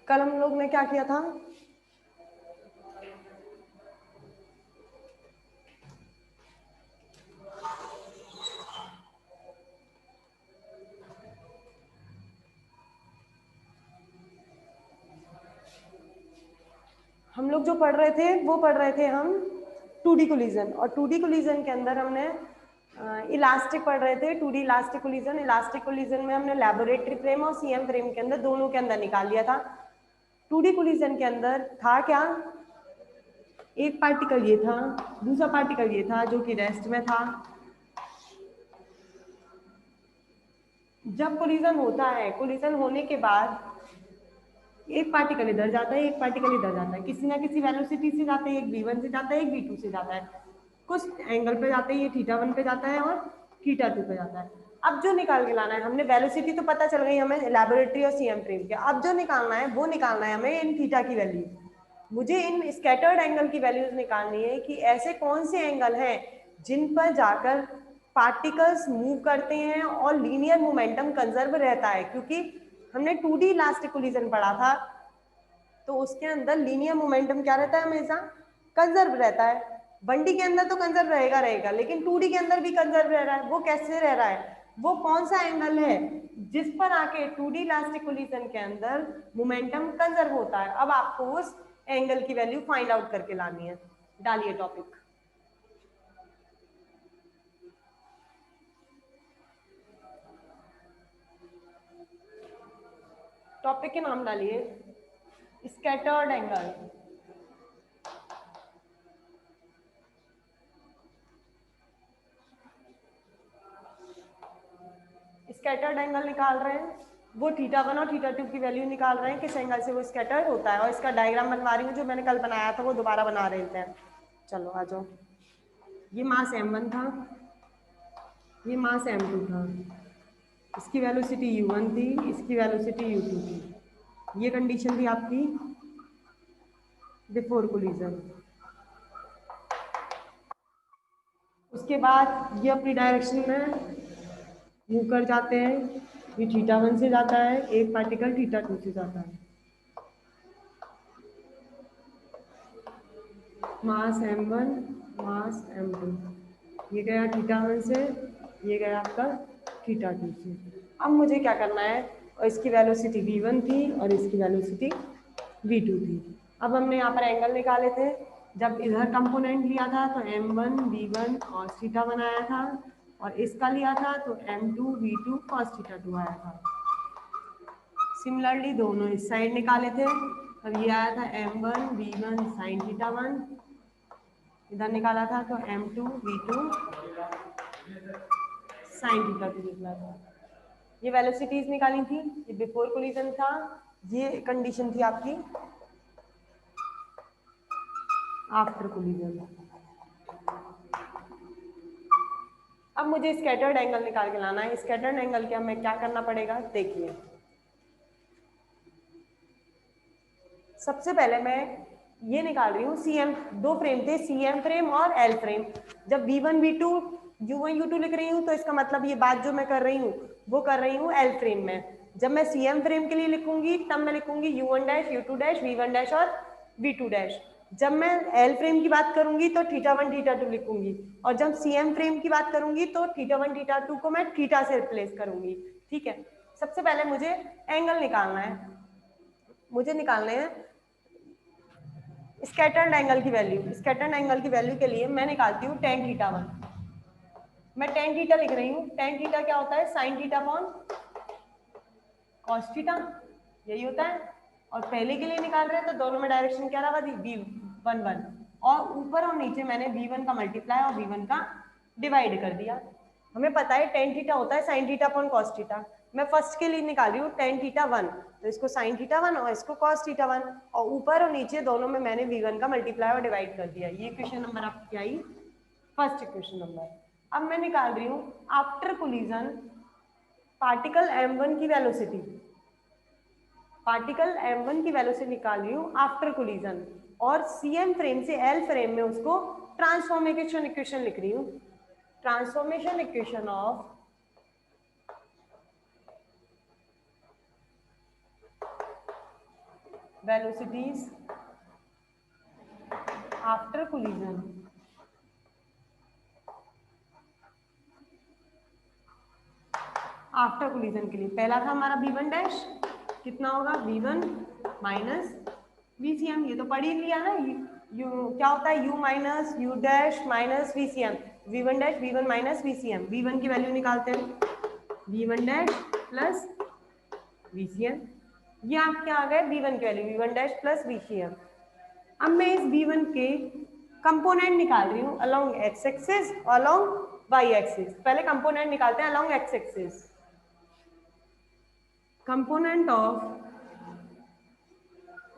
कल हम लोग ने क्या किया था, हम लोग जो पढ़ रहे थे वो पढ़ रहे थे हम 2D कोलिजन, और 2D कोलिजन के अंदर हमने इलास्टिक पढ़ रहे थे, 2D elastic collision. Elastic collision में हमने लैबोरेटरी फ्रेम और सीएम फ्रेम के अंदर दोनों के अंदर निकाल लिया था। 2D कोलिजन के अंदर था क्या, एक पार्टिकल ये था, दूसरा पार्टिकल ये था जो कि रेस्ट में था। जब कोलिजन होता है, कोलिजन होने के बाद एक पार्टिकल इधर जाता है, एक पार्टिकल इधर जाता है, किसी ना किसी वेलोसिटी से जाता है, एक v1 से जाता है, एक v2 से जाता है, कुछ एंगल पे जाते हैं, ये θ1 पे जाता है और θ2 पे जाता है। अब जो निकाल के लाना है, हमने वेलोसिटी तो पता चल गई हमें लैबोरेटरी और सीएम फ्रेम के, अब जो निकालना है वो निकालना है हमें इन थीटा की वैल्यू। मुझे इन स्कैटर्ड एंगल की वैल्यूज निकालनी है कि ऐसे कौन से एंगल हैं जिन पर जाकर पार्टिकल्स मूव करते हैं और लीनियर मोमेंटम कंजर्व रहता है, क्योंकि हमने 2D इलास्टिक कोलिजन पढ़ा था तो उसके अंदर लीनियर मोमेंटम क्या रहता है, हमेशा कंजर्व रहता है। 1D के अंदर तो कंजर्व रहेगा रहेगा, लेकिन 2D के अंदर भी कंजर्व रह रहा है। वो कैसे रह रहा है, वो कौन सा एंगल है जिस पर आके 2D इलास्टिक कोलिजन के अंदर मोमेंटम कंजर्व होता है। अब आपको उस एंगल की वैल्यू फाइंड आउट करके लानी है। डालिए टॉपिक, टॉपिक के नाम डालिए स्कैटर्ड एंगल। स्कैटर्ड एंगल निकाल रहे हैं, वो θ1 और θ2 की वैल्यू निकाल रहे हैं किस एंगल से वो स्कैटर्ड होता है, और इसका डायग्राम बनवा रही हूँ जो मैंने कल बनाया था वो दोबारा बना रहे थे। चलो आ जाओ। ये मास m1 था, ये मास m2 था, इसकी वेलोसिटी u1 थी, इसकी वेलोसिटी u2 थी। ये कंडीशन थी आपकी बिफोर कोलिजन। उसके बाद ये अपनी डायरेक्शन में मूव कर जाते हैं, ये θ1 से जाता है, एक पार्टिकल θ2 से जाता है। मास m1 मास m2, ये गया θ1 से, ये गया आपका θ2 से। अब मुझे क्या करना है, और इसकी वेलोसिटी v1 थी और इसकी वेलोसिटी v2 थी। अब हमने यहाँ पर एंगल निकाले थे, जब इधर कंपोनेंट लिया था तो m1 v1 cos थीटा बनाया था, और इसका लिया था तो m2 v2 cos θ2 आया था। सिमिलरली दोनों इस साइड निकाले थे, तब ये आया था m1 v1 sin θ1, इधर निकाला था तो m2 v2 sin θ2 निकला था। ये वेलोसिटीज निकाली थी, ये बिफोर कोलिजन था, ये कंडीशन थी आपकी आफ्टर कोलिजन। अब मुझे स्कैटर्ड एंगल निकाल के लाना है। स्कैटर्ड एंगल के हमें क्या करना पड़ेगा, देखिए सबसे पहले मैं ये निकाल रही हूँ CM, दो फ्रेम थे CM फ्रेम और L फ्रेम। जब V1 V2 U1 U2 लिख रही हूँ तो इसका मतलब ये बात जो मैं कर रही हूँ वो कर रही हूँ L फ्रेम में। जब मैं CM फ्रेम के लिए लिखूंगी तब मैं लिखूंगी U1 dash U2 dash V1 dash और V2 डैश। जब मैं L फ्रेम की बात करूंगी तो θ1 θ2 लिखूंगी, और जब CM फ्रेम की बात करूंगी तो θ1 θ2 को मैं थीटा से रिप्लेस करूंगी। ठीक है, सबसे पहले मुझे एंगल निकालना है, मुझे निकालने हैं स्कैटर्ड एंगल की वैल्यू। स्कैटर्ड एंगल की वैल्यू के लिए मैं निकालती हूँ tan θ1। मैं tan थीटा लिख रही हूँ, tan थीटा क्या होता है, sin theta upon cos theta, यही होता है। और पहले के लिए निकाल रहे हैं तो दोनों में डायरेक्शन क्या रहा, v1 और ऊपर और नीचे मैंने v1 का मल्टीप्लाई और v1 का डिवाइड कर दिया। हमें पता है tan थीटा होता है sin theta upon cos theta. मैं फर्स्ट के लिए निकाल रही हूँ टेन थीटा वन, तो इसको साइन थीटा वन और इसको कॉस थीटा वन, और ऊपर और नीचे दोनों में मैंने v1 का मल्टीप्लाई और डिवाइड कर दिया। ये क्वेश्चन नंबर आपकी क्या आई, फर्स्ट इक्वेशन नंबर। अब मैं निकाल रही हूँ आफ्टर कोलिजन पार्टिकल m1 की वेलोसिटी, पार्टिकल m1 की वेलोसिटी निकाल रही हूँ आफ्टर कोलिजन, और cm फ्रेम से l फ्रेम में उसको ट्रांसफॉर्मेशन इक्वेशन लिख रही हूँ। Transformation equation of velocities after collision, after collision के लिए पहला था हमारा v1 डैश, कितना होगा v1 माइनस vcm, ये तो पढ़ ही लिया ना, यू क्या होता है u minus u dash minus vcm, v1 dash v1 minus vcm, v1 की वैल्यू निकालते हैं, v1 डैश प्लस vcm, ये आपके आ गए v1 की value v1 dash plus vcm। अब मैं इस v1 के कंपोनेंट निकाल रही हूँ अलोंग x एक्सिस और अलोंग y एक्सिस। पहले कंपोनेंट निकालते हैं along x axis. Component of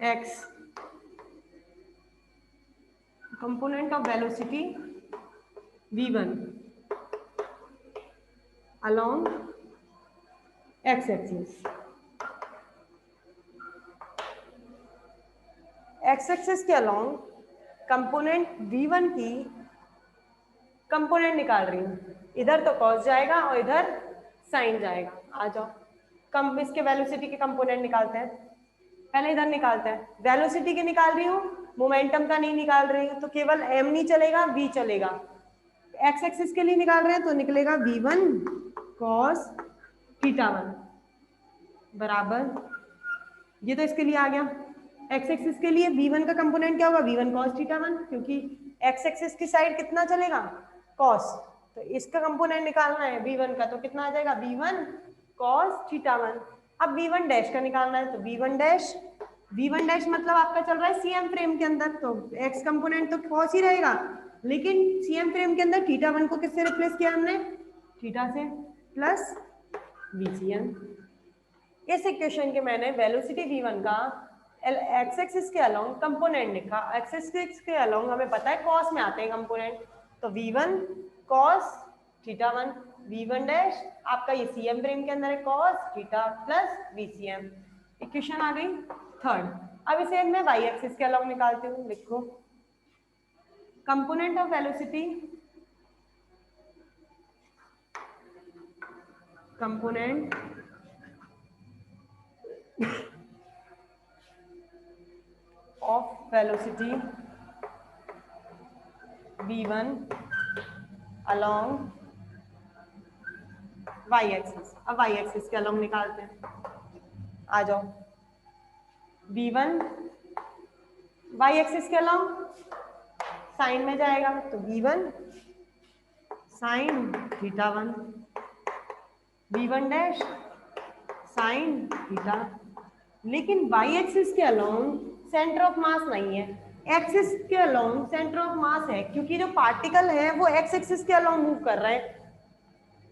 x, component of velocity v1 along x axis. x axis के अलोंग कंपोनेंट v1 की कंपोनेंट निकाल रही हूँ, इधर तो कॉस जाएगा और इधर साइन जाएगा। आ जाओ कम इसके वेलोसिटी के कंपोनेंट निकालते हैं। पहले इधर निकालते हैं, वेलोसिटी के निकाल रही हूँ, मोमेंटम का नहीं निकाल रही हूँ, तो केवल m नहीं चलेगा v चलेगा। x एक्सिस के लिए निकाल रहे हैं तो निकलेगा v1 cos थीटा वन बराबर, ये तो इसके लिए आ गया। x एक्सिस के लिए v1 का कंपोनेंट क्या होगा, v1 cos थीटा वन, क्योंकि x एक्सिस की साइड कितना चलेगा cos, तो इसका कंपोनेंट निकालना है v1 का, तो कितना आ जाएगा v1 cos थीटा वन। अब v1 डैश का निकालना है, तो v1 डैश मतलब आपका चल रहा है cm फ्रेम के अंदर, तो x कंपोनेंट तो cos ही रहेगा, लेकिन cm फ्रेम के अंदर थीटा वन को किससे रिप्लेस किया हमने, थीटा से, प्लस vcm। इस इक्वेशन के मैंने वेलोसिटी v1 का एक्स एक्सिस के अलोंग कंपोनेंट लिखा। एक्स एक्सिस के अलोंग हमें पता है कॉस में आते हैं कंपोनेंट, तो v1 cos theta one, v1 dash आपका ये cm फ्रेम के अंदर है cos theta plus vcm। Equation आ गई थर्ड। अब इसे मैं y एक्सिस के अलोंग निकालती हूँ, लिखो component of velocity, component of velocity v1 along y axis. अब y एक्सिस के अलोंग निकालते हैं, आ जाओ v1 y एक्सिस के अलोंग साइन में जाएगा, तो v1 sine theta one, v1 dash sine theta, लेकिन y एक्सिस के अलोंग सेंटर ऑफ मास नहीं है, एक्सिस के अलोंग सेंटर ऑफ मास है, क्योंकि जो पार्टिकल है वो x एक्सिस के अलोंग मूव कर रहे हैं।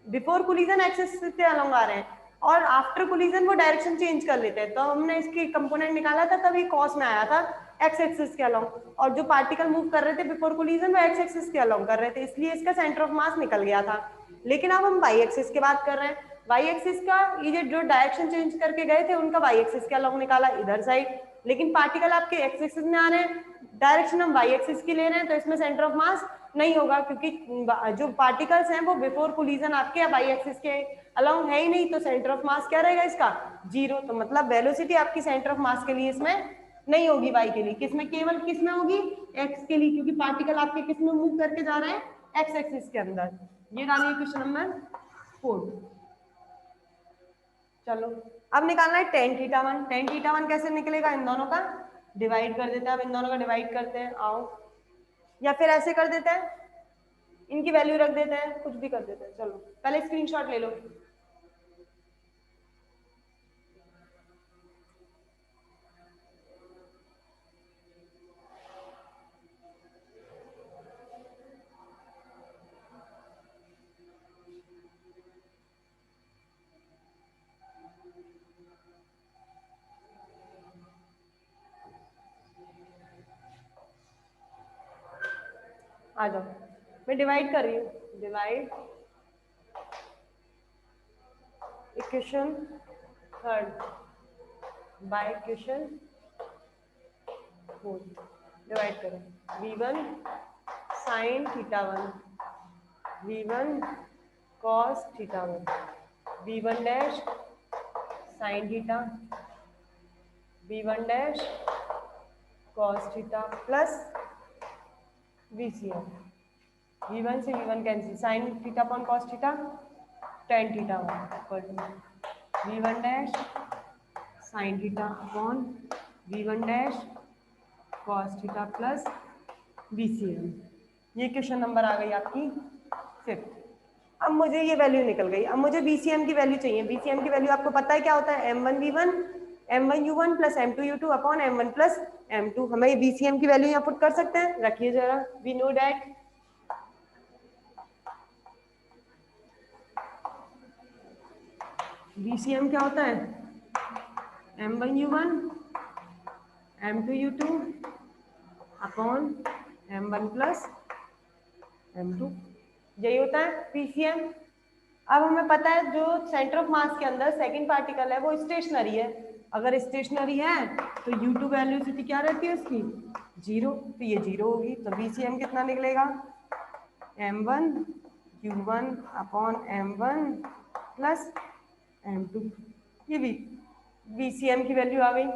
बिफोर कोलिजन एक्सिस के अलोंग आ रहे हैं और आफ्टर कोलिजन वो डायरेक्शन चेंज कर लेते हैं, तो हमने इसकी कंपोनेंट निकाला था तभी कॉस में आया था एक्स एक्सिस के अलोंग, और जो पार्टिकल मूव कर रहे थे बिफोर कोलिजन वो एक्स एक्सिस के अलोंग कर रहे थे, इसलिए इसका सेंटर ऑफ मास निकल गया था। लेकिन अब हम वाई एक्सिस की बात कर रहे हैं, वाई एक्सिस का ये जो डायरेक्शन चेंज करके गए थे उनका वाई एक्सिस के अलोंग निकाला इधर साइड, लेकिन पार्टिकल आपके एक्स एक्सिस में आ रहे हैं, डायरेक्शन हम वाई एक्सिस की ले रहे हैं, तो इसमें सेंटर ऑफ मास नहीं होगा, क्योंकि जो पार्टिकल्स हैं वो बिफोर कोलिजन आपके वाई एक्सिस के अलोंग है ही नहीं, तो सेंटर ऑफ मास क्या रहेगा इसका, जीरो। तो मतलब वेलोसिटी आपकी सेंटर ऑफ मास के लिए इसमें नहीं होगी, वाई के लिए, किसमें, केवल किसमें होगी, एक्स के लिए, क्योंकि पार्टिकल आपके किसमें मूव करके जा रहे हैं, एक्स एक्सिस के अंदर। ये डालिए क्वेश्चन नंबर 4। चलो अब निकालना है ten theta one. Ten theta one कैसे निकलेगा, इन दोनों का डिवाइड कर देते हैं। अब इन दोनों का डिवाइड करते हैं, आओ, या फिर ऐसे कर देते हैं, इनकी वैल्यू रख देते हैं, कुछ भी कर देते हैं। चलो पहले स्क्रीनशॉट ले लो। आ जाओ, मैं डिवाइड कर रही हूँ, divide equation third by equation fourth, divide करो, v1 sine theta 1, v1 cos theta 1, v1 dash sine theta, v1 dash cos theta plus VCM, v1 से v1 cancel, sine theta upon cos theta tan theta 1 equal to v1 dash sine theta upon v1 dash cos theta plus VCM। ये question number आ गई आपकी fifth. अब मुझे ये value निकल गई, अब मुझे VCM की वैल्यू चाहिए। VCM की वैल्यू आपको पता है क्या होता है, m1v1 m1u1 plus m2u2 upon m1 plus m2। हमें ये VCM की वैल्यू यहाँ पुट कर सकते हैं, रखिए जरा। वी नो डैट VCM क्या होता है, m1u1 m2u2 upon m1 plus m2, यही होता है VCM। अब हमें पता है जो सेंटर ऑफ मास के अंदर सेकंड पार्टिकल है वो स्टेशनरी है, अगर स्टेशनरी है तो U2 वैल्यूसिटी क्या रहती है उसकी, जीरो, तो ये जीरो होगी। तो VCM कितना निकलेगा, m1u1 upon m1 plus m2, ये भी VCM की वैल्यू आ गई।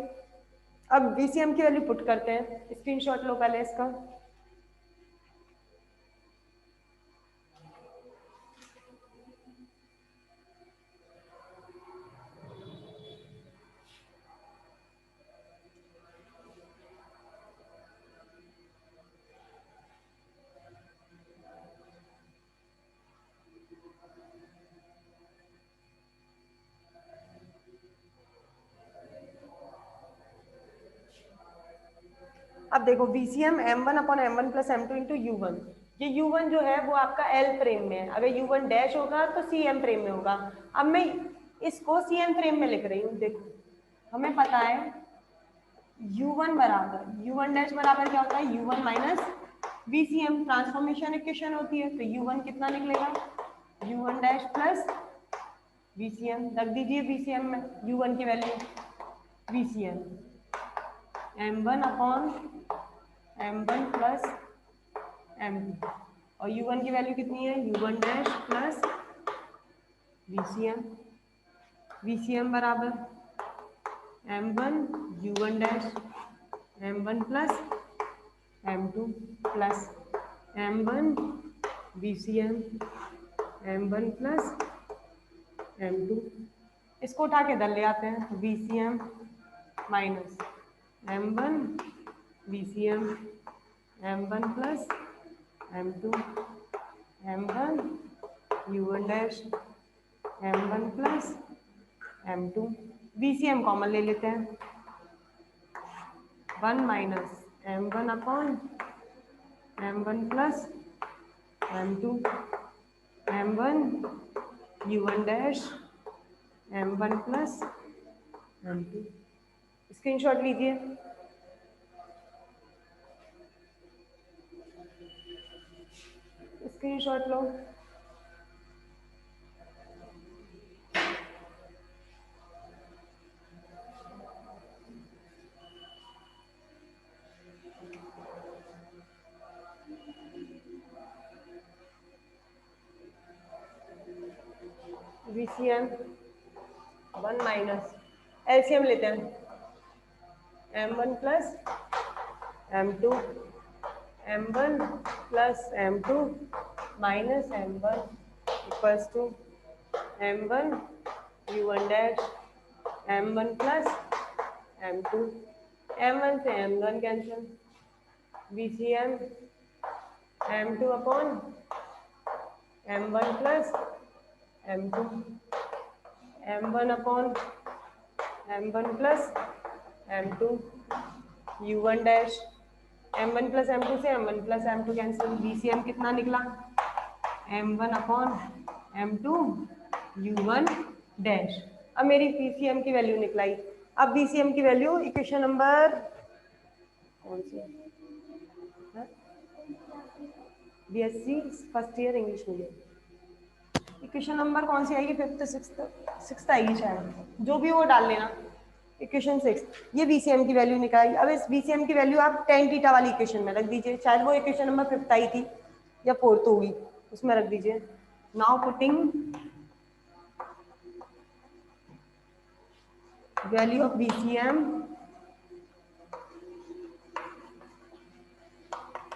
अब VCM की वैल्यू पुट करते हैं, स्क्रीनशॉट लो पहले इसका। अब देखो VCM m1 upon m1 plus m2 into U1, ये U1 जो है वो आपका L फ्रेम में है, अगर U1 डैश होगा तो CM फ्रेम में होगा। अब मैं इसको CM फ्रेम में लिख रही हूँ। देखो हमें पता है U1 बराबर U1 डैश बराबर क्या होता है, U1 minus VCM, transformation equation होती है। तो U1 कितना निकलेगा, U1 डैश प्लस VCM, रख दीजिए VCM में U1 की value, VCM m1 upon m1 plus m2, और U1 की वैल्यू कितनी है, U1 dash plus VCM, VCM बराबर m1 U1 dash m1 plus m2 plus m1 VCM m1 plus m2, इसको उठा के इधर ले आते हैं, VCM minus m1 VCM m1 plus m2 m1 U1 dash m1 plus m2, VCM common ले लेते हैं, 1 minus m1 upon m1 plus m2 m1 U1 dash m1 plus m2, screenshot लीजिए। स्क्रीनशॉट लो। VCM 1 माइनस LCM लेते हैं, m1 plus m2 m1 plus m2 minus m1 equals to m1 U1 dash m1 plus m2, m1 से m1 cancel, VCM m2 upon m1 plus m2 m1 upon m1 plus m2 U1 dash m1 plus m2 से m1 plus m2 cancel, VCM कितना निकला, m1 upon m2 U1 dash. अब मेरी VCM की value निकलाई। अब VCM की value equation number कौन सी है? BSc first year English medium. Equation number कौन सी आएगी? फिफ्थ, सिक्स्थ आएगी शायद, जो भी वो डाल लेना। इक्वेशन 6, ये VCM की वैल्यू निकाली। अब इस VCM की वैल्यू आप टेन थीटा वाली इक्वेशन में रख दीजिए, शायद वो इक्वेशन नंबर फिफ्थ आई थी या फोर्थ होगी, उसमें रख दीजिए। Now putting value of VCM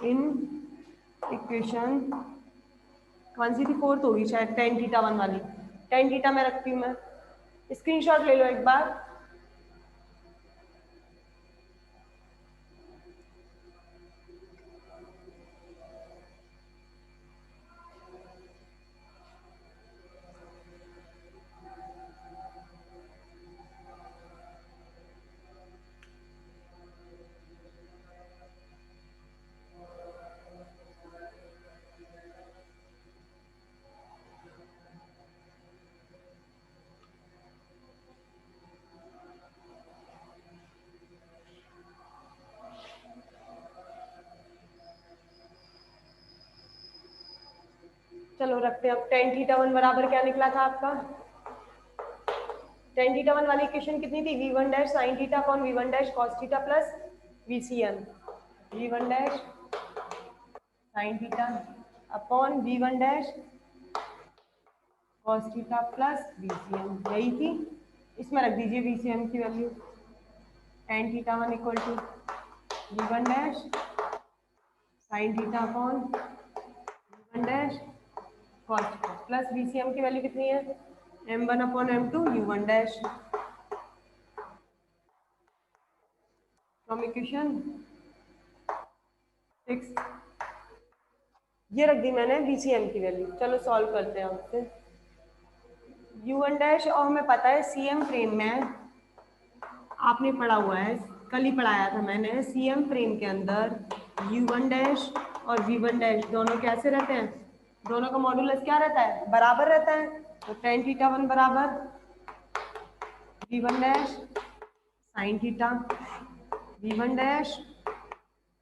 in equation कौन सी थी? फोर्थ होगी शायद, टेन थीटा वन वाली। टेन थीटा में रखती हूँ मैं, स्क्रीनशॉट ले लो एक बार। चलो रखते हैं। अब टेन थीटा वन बराबर क्या निकला था आपका? टेन थीटा वन वाली इक्वेशन कितनी थी? V1 dash sine theta upon V1 dash cos theta plus VCM। V1 dash sine theta upon V1 dash cos theta plus VCM, यही थी। इसमें रख दीजिए VCM की value, tan theta one equal to V1 dash sine theta upon V1 dash cos theta plus VCM की value कितनी है? M1 upon M2 U1 dash. From equation 6 ये रख दी मैंने VCM की वैल्यू। चलो सॉल्व करते हैं आपसे। U1 डैश, और हमें पता है CM फ्रेम में, आपने पढ़ा हुआ है, कल ही पढ़ाया था मैंने, CM फ्रेम के अंदर U1 डैश और V1 डैश दोनों कैसे रहते हैं? दोनों का मॉडुलस क्या रहता है? बराबर रहता है। तो टेन थीटा वन बराबर V1 dash sine theta V1 dash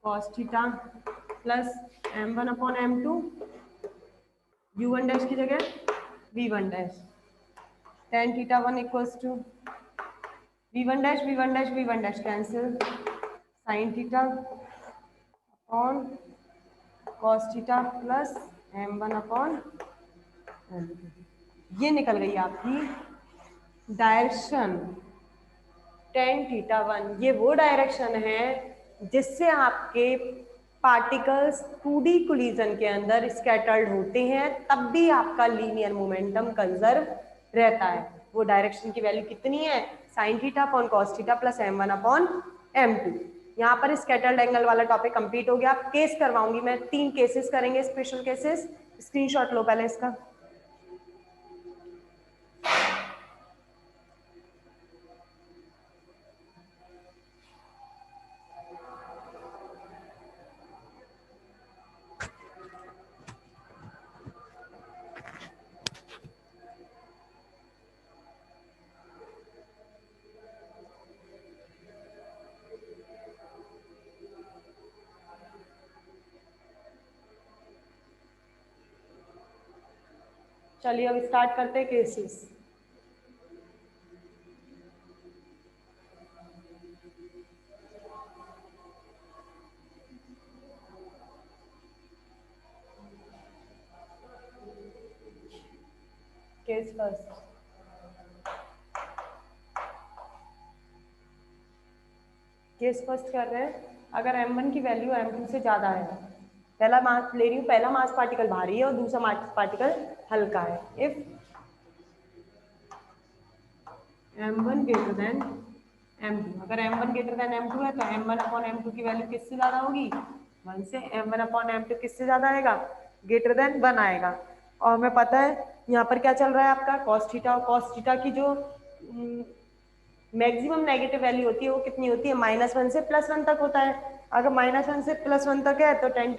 cos theta plus M1 upon M2 U1 dash की जगह V1 dash. Tan theta one equals to V1 dash V1 dash V1 dash cancel, sine theta upon cos theta plus M1 upon M2। ये निकल गई आपकी direction ten theta one. ये वो direction है जिससे आपके पार्टिकल्स 2D कोलिजन के अंदर स्कैटर्ड होते हैं, तब भी आपका लीनियर मोमेंटम कंजर्व रहता है। वो डायरेक्शन की वैल्यू कितनी है? Sign theta upon cos theta plus M1 upon M2। यहाँ पर स्कैटर्ड एंगल वाला टॉपिक कंप्लीट हो गया। केस करवाऊंगी मैं, 3 केसेस करेंगे, स्पेशल केसेस। स्क्रीनशॉट लो पहले इसका। चलिए अब स्टार्ट करते हैं cases. Case first, case first कर रहे हैं। अगर M1 की वैल्यू M2 से ज्यादा है, पहला मास ले रही हूँ, पहला मास पार्टिकल भारी है और दूसरा मास पार्टिकल हल्का है। If M1 greater than M2, अगर M1 ग्रेटर देन M2 है तो M1 अपॉन M2 की वैल्यू किससे ज्यादा होगी? 1 से। M1 अपॉन M2 किससे ज्यादा आएगा? ग्रेटर देन 1 आएगा। और हमें पता है यहाँ पर क्या चल रहा है आपका? Cos theta. और कॉस थीटा की जो मैक्सिमम नेगेटिव वैल्यू होती है वो कितनी होती है? -1 से +1 तक होता है। अगर -1 से +1 तक है तो टेन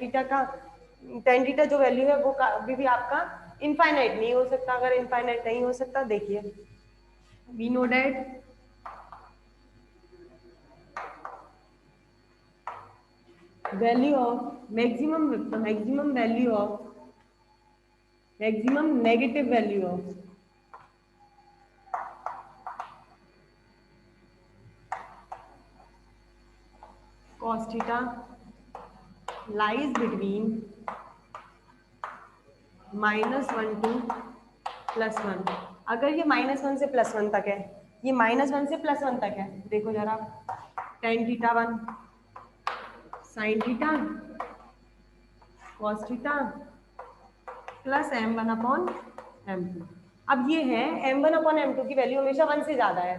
थीटा जो वैल्यू है वो अभी भी आपका इनफाइनाइट नहीं हो सकता। अगर इनफाइनाइट नहीं हो सकता, देखिए, we know value of maximum value of maximum negative value of cos theta lies between -1 to +1। अगर ये -1 से +1 तक है, ये -1 से +1 तक है, देखो जरा, tan theta 1 sin theta cos theta plus m1/m2। अब ये है m1/m2 की वैल्यू हमेशा 1 से ज्यादा है,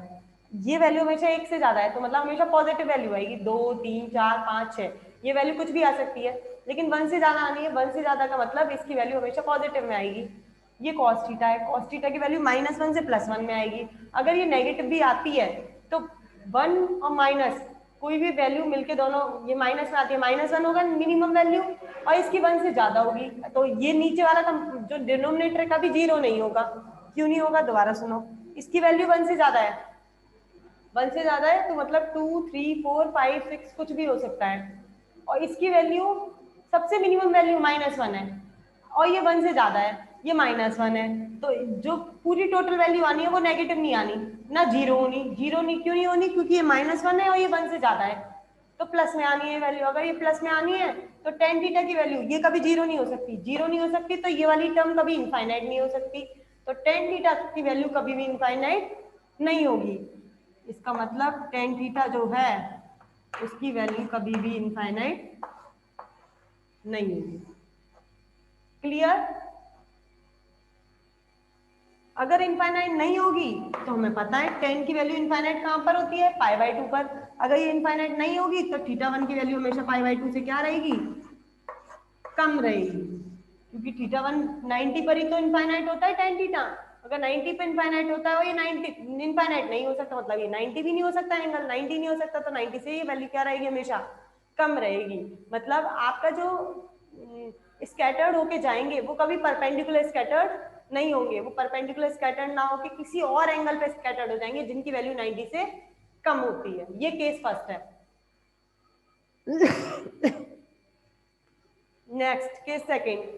ये वैल्यू हमेशा 1 से ज्यादा है, तो मतलब हमेशा पॉजिटिव वैल्यू आएगी, 2 3 4 5 6, ये वैल्यू कुछ भी आ सकती है, लेकिन 1 से ज्यादा आनी है। 1 से ज्यादा का मतलब इसकी वैल्यू हमेशा पॉजिटिव में आएगी। ये cos थीटा है, cos थीटा की वैल्यू -1 से +1 में आएगी। अगर ये नेगेटिव भी आती है तो 1 और माइनस कोई भी वैल्यू मिलके दोनों, ये माइनस में आती है, -1 होगा मिनिमम वैल्यू और इसकी 1 से ज्यादा होगी, तो ये नीचे वाला जो डिनोमिनेटर का भी 0 नहीं होगा। क्यों नहीं होगा, दोबारा सुनो, इसकी वैल्यू 1 से ज्यादा है, 1 से ज्यादा है तो मतलब 2 3 4 5 6 कुछ भी हो सकता है, और इसकी वैल्यू सबसे मिनिमम वैल्यू -1 है, और ये 1 से ज्यादा है, ये -1 है, तो जो पूरी टोटल वैल्यू आनी है वो नेगेटिव नहीं आनी, ना जीरो होनी। जीरो नहीं, क्यों नहीं होनी, क्योंकि ये -1 है और ये 1 से ज्यादा है, तो प्लस में आनी है वैल्यू। अगर ये प्लस में आनी है तो tan थीटा की वैल्यू ये कभी जीरो नहीं हो सकती, जीरो नहीं हो सकती तो ये वाली टर्म कभी इनफाइनाइट नहीं हो सकती, तो tan थीटा की वैल्यू कभी भी इनफाइनाइट नहीं होगी। इसका मतलब tan थीटा जो है उसकी वैल्यू कभी भी इनफाइनाइट नहीं होगी। क्लियर? अगर इनफाइनाइट नहीं होगी तो हमें पता है tan की वैल्यू इनफाइनाइट कहां पर होती है, π/2 पर। अगर ये इनफाइनाइट नहीं होगी तो θ1 की वैल्यू हमेशा π/2 से क्या रहेगी, कम रहेगी, क्योंकि θ1 90 पर ही तो इनफाइनाइट होता है tan थीटा। अगर 90 पे इनफाइनाइट होता है और ये 90 इनफाइनाइट नहीं हो सकता, मतलब ये 90 भी नहीं हो सकता, एंगल 90 नहीं हो सकता, तो 90 से ये वैल्यू क्या रहेगी, हमेशा कम रहेगी। मतलब आपका जो स्कैटर्ड होके जाएंगे वो कभी परपेंडिकुलर स्कैटर्ड नहीं होंगे, वो परपेंडिकुलर स्कैटर्ड ना होके किसी और एंगल पे स्कैटर्ड हो जाएंगे जिनकी वैल्यू 90 से कम होती है। ये केस फर्स्ट है। Next case second,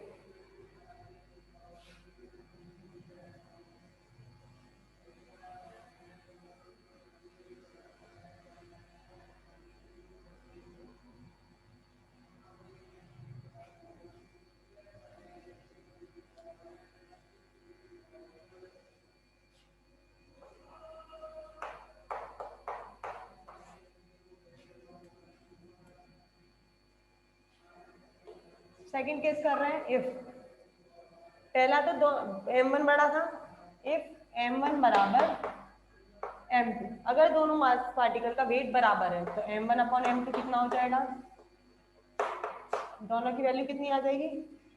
second case कर रहे हैं। इफ पहला तो दो m1 बड़ा था, इफ m1 बराबर m2, अगर दोनों मास पार्टिकल का वेट बराबर है तो m1/m2 कितना हो जाएगा, दोनों की वैल्यू कितनी आ जाएगी,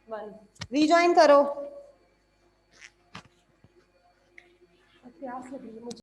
1। रीजॉइन करो, प्यास लग रही है मुझे।